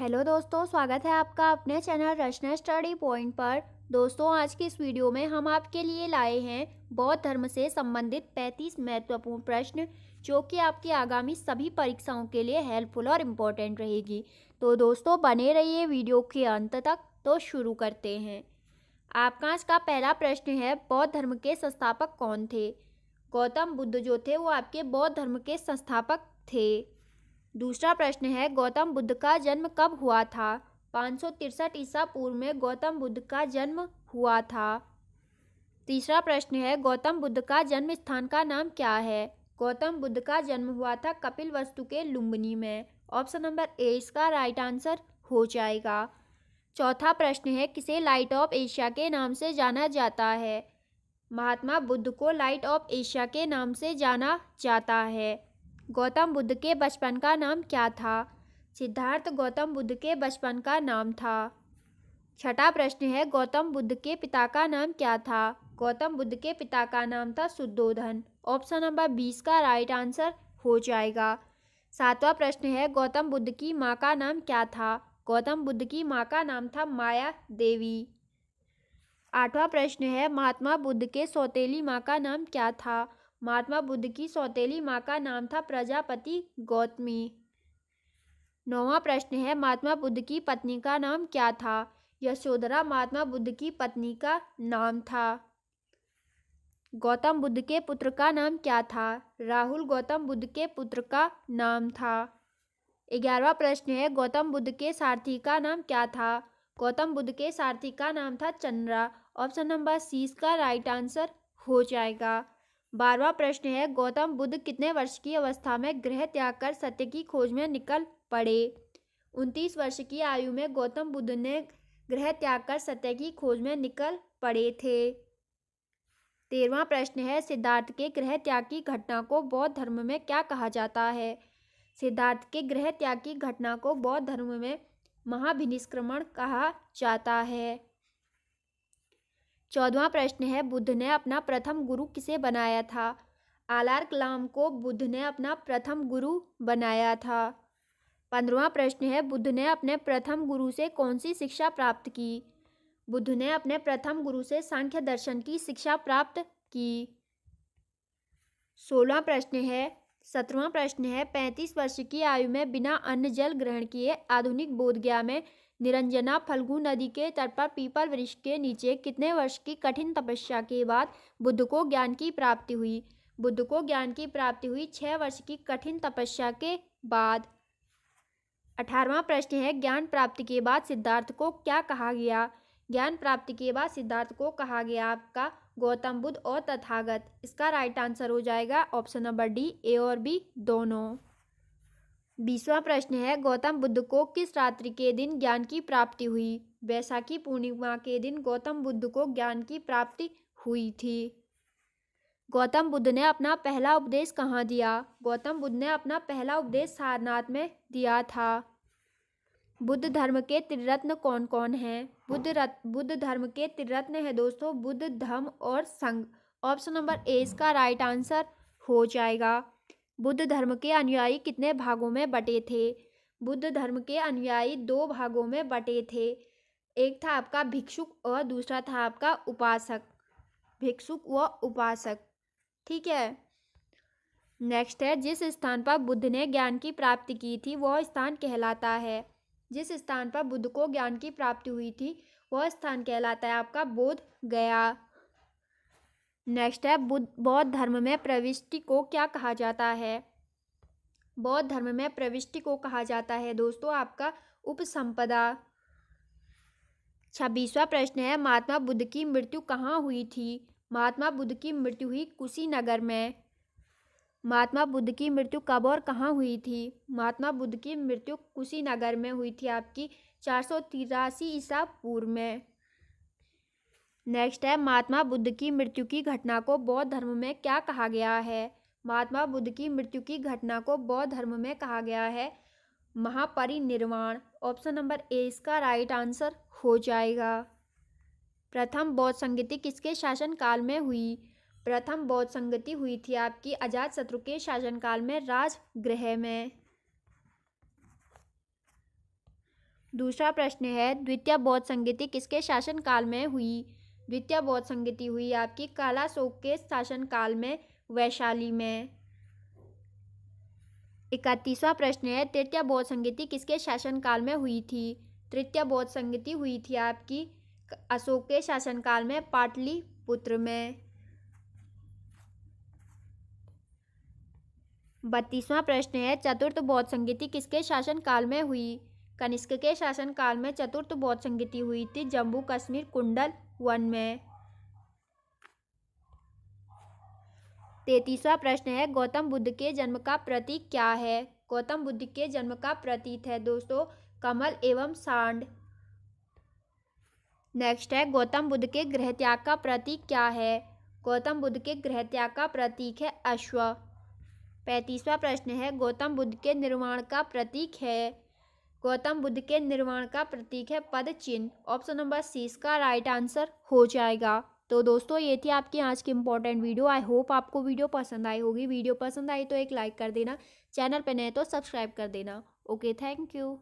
Hello दोस्तों, स्वागत है आपका अपने चैनल रचना स्टडी पॉइंट पर। दोस्तों, आज की इस वीडियो में हम आपके लिए लाए हैं बौद्ध धर्म से संबंधित 35 महत्वपूर्ण प्रश्न, जो कि आपकी आगामी सभी परीक्षाओं के लिए हेल्पफुल और इम्पोर्टेंट रहेगी। तो दोस्तों, बने रहिए वीडियो के अंत तक। तो शुरू करते हैं। आपका आज का पहला प्रश्न है, बौद्ध धर्म के संस्थापक कौन थे? गौतम बुद्ध जो थे वो आपके बौद्ध धर्म के संस्थापक थे। दूसरा प्रश्न है, गौतम बुद्ध का जन्म कब हुआ था? 563 ईसा पूर्व में गौतम बुद्ध का जन्म हुआ था। तीसरा प्रश्न है, गौतम बुद्ध का जन्म स्थान का नाम क्या है? गौतम बुद्ध का जन्म हुआ था कपिलवस्तु के लुम्बिनी में। ऑप्शन नंबर ए इसका राइट आंसर हो जाएगा। चौथा प्रश्न है, किसे लाइट ऑफ एशिया के नाम से जाना जाता है? महात्मा बुद्ध को लाइट ऑफ एशिया के नाम से जाना जाता है। गौतम बुद्ध के बचपन का नाम क्या था? सिद्धार्थ गौतम बुद्ध के बचपन का नाम था। छठा प्रश्न है, गौतम बुद्ध के पिता का नाम क्या था? गौतम बुद्ध के पिता का नाम था शुद्धोधन। ऑप्शन नंबर 20 का राइट आंसर हो जाएगा। सातवां प्रश्न है, गौतम बुद्ध की माँ का नाम क्या था? गौतम बुद्ध की माँ का नाम था माया देवी। आठवां प्रश्न है, महात्मा बुद्ध के सौतेली माँ का नाम क्या था? महात्मा बुद्ध की सौतेली माँ का नाम था प्रजापति गौतमी। नौवां प्रश्न है, महात्मा बुद्ध की पत्नी का नाम क्या था? यशोधरा महात्मा बुद्ध की पत्नी का नाम था। गौतम बुद्ध के पुत्र का नाम क्या था? राहुल गौतम बुद्ध के पुत्र का नाम था। 11वां प्रश्न है, गौतम बुद्ध के सारथी का नाम क्या था? गौतम बुद्ध के सारथी का नाम था चंद्रा। ऑप्शन नंबर सी इसका राइट आंसर हो जाएगा। 12वां प्रश्न है, गौतम बुद्ध कितने वर्ष की अवस्था में गृह त्याग कर सत्य की खोज में निकल पड़े? 29 वर्ष की आयु में गौतम बुद्ध ने गृह त्याग कर सत्य की खोज में निकल पड़े थे। 13वां प्रश्न है, सिद्धार्थ के गृह त्याग की घटना को बौद्ध धर्म में क्या कहा जाता है? सिद्धार्थ के गृह त्याग की घटना को बौद्ध धर्म में महाभिनिष्क्रमण कहा जाता है। 14वां प्रश्न है, बुद्ध ने अपना प्रथम गुरु किसे बनाया था? आलार कलाम को बुद्ध ने अपना प्रथम गुरु बनाया था। 15वां प्रश्न है, बुद्ध ने अपने प्रथम गुरु से कौन सी शिक्षा प्राप्त की? बुद्ध ने अपने प्रथम गुरु से सांख्य दर्शन की शिक्षा प्राप्त की। 16वां प्रश्न है, 17वां प्रश्न है, 35 वर्ष की आयु में बिना अन्न जल ग्रहण किए आधुनिक बोधगया में निरंजना फल्गु नदी के तट पर पीपल वृक्ष के नीचे कितने वर्ष की कठिन तपस्या के बाद बुद्ध को ज्ञान की प्राप्ति हुई? बुद्ध को ज्ञान की प्राप्ति हुई 6 वर्ष की कठिन तपस्या के बाद। 18वां प्रश्न है, ज्ञान प्राप्ति के बाद सिद्धार्थ को क्या कहा गया? ज्ञान प्राप्ति के बाद सिद्धार्थ को कहा गया आपका गौतम बुद्ध और तथागत। इसका राइट आंसर हो जाएगा ऑप्शन नंबर डी, ए और बी दोनों। 20वां प्रश्न है, गौतम बुद्ध को किस रात्रि के दिन ज्ञान की प्राप्ति हुई? वैशाखी पूर्णिमा के दिन गौतम बुद्ध को ज्ञान की प्राप्ति हुई थी। गौतम बुद्ध ने अपना पहला उपदेश कहाँ दिया? गौतम बुद्ध ने अपना पहला उपदेश सारनाथ में दिया था। बुद्ध धर्म के त्रिरत्न कौन कौन हैं? बुद्ध धर्म के त्रिरत्न है दोस्तों बुद्ध, धम्म और संघ। ऑप्शन नंबर ए इसका राइट आंसर हो जाएगा। बुद्ध धर्म के अनुयायी कितने भागों में बटे थे? बुद्ध धर्म के अनुयायी 2 भागों में बटे थे। एक था आपका भिक्षुक और दूसरा था आपका उपासक। भिक्षुक व उपासक, ठीक है। नेक्स्ट है, जिस स्थान पर बुद्ध ने ज्ञान की प्राप्ति की थी वह स्थान कहलाता है? जिस स्थान पर बुद्ध को ज्ञान की प्राप्ति हुई थी वह स्थान कहलाता है आपका बोध गया। नेक्स्ट है, बौद्ध धर्म में प्रविष्टि को क्या कहा जाता है? बौद्ध धर्म में प्रविष्टि को कहा जाता है दोस्तों आपका उपसंपदा। 26वां प्रश्न है, महात्मा बुद्ध की मृत्यु कहाँ हुई थी? महात्मा बुद्ध की मृत्यु हुई कुशीनगर में। महात्मा बुद्ध की मृत्यु कब और कहाँ हुई थी? महात्मा बुद्ध की मृत्यु कुशीनगर में हुई थी आपकी 483 ईसा पूर्व में। नेक्स्ट है, महात्मा बुद्ध की मृत्यु की घटना को बौद्ध धर्म में क्या कहा गया है? महात्मा बुद्ध की मृत्यु की घटना को बौद्ध धर्म में कहा गया है महापरिनिर्वाण। ऑप्शन नंबर ए इसका राइट आंसर हो जाएगा। प्रथम बौद्ध संगति किसके शासनकाल में हुई? प्रथम बौद्ध संगति हुई थी आपकी अजातशत्रु के शासनकाल में राजगृह में। दूसरा प्रश्न है द्वितीय बौद्ध संगति किसके शासनकाल में हुई। द्वितीय बौद्ध संगति हुई आपकी कालाशोक के शासनकाल में, वैशाली में। 31वां प्रश्न है तृतीय बौद्ध संगति किसके शासनकाल में हुई थी। तृतीय बौद्ध संगति हुई थी आपकी अशोक के शासनकाल में, पाटलिपुत्र में। 32वां प्रश्न है चतुर्थ बौद्ध संगति किसके शासनकाल में हुई। कनिष्क के शासनकाल में चतुर्थ बौद्ध संगति हुई थी जम्मू कश्मीर कुंडल वन में। 33वां प्रश्न है गौतम बुद्ध के जन्म का प्रतीक क्या है। गौतम बुद्ध के जन्म का प्रतीक है दोस्तों कमल एवं सांड। नेक्स्ट है गौतम बुद्ध के गृह त्याग का प्रतीक क्या है। गौतम बुद्ध के गृह त्याग का प्रतीक है अश्व। 35वां प्रश्न है गौतम बुद्ध के निर्वाण का प्रतीक है। गौतम बुद्ध के निर्वाण का प्रतीक है पद चिन्ह। ऑप्शन नंबर सी इसका राइट आंसर हो जाएगा। तो दोस्तों ये थी आपकी आज की इंपॉर्टेंट वीडियो। आई होप आपको वीडियो पसंद आई होगी। वीडियो पसंद आई तो एक लाइक कर देना, चैनल पे नए तो सब्सक्राइब कर देना। Okay, thank you.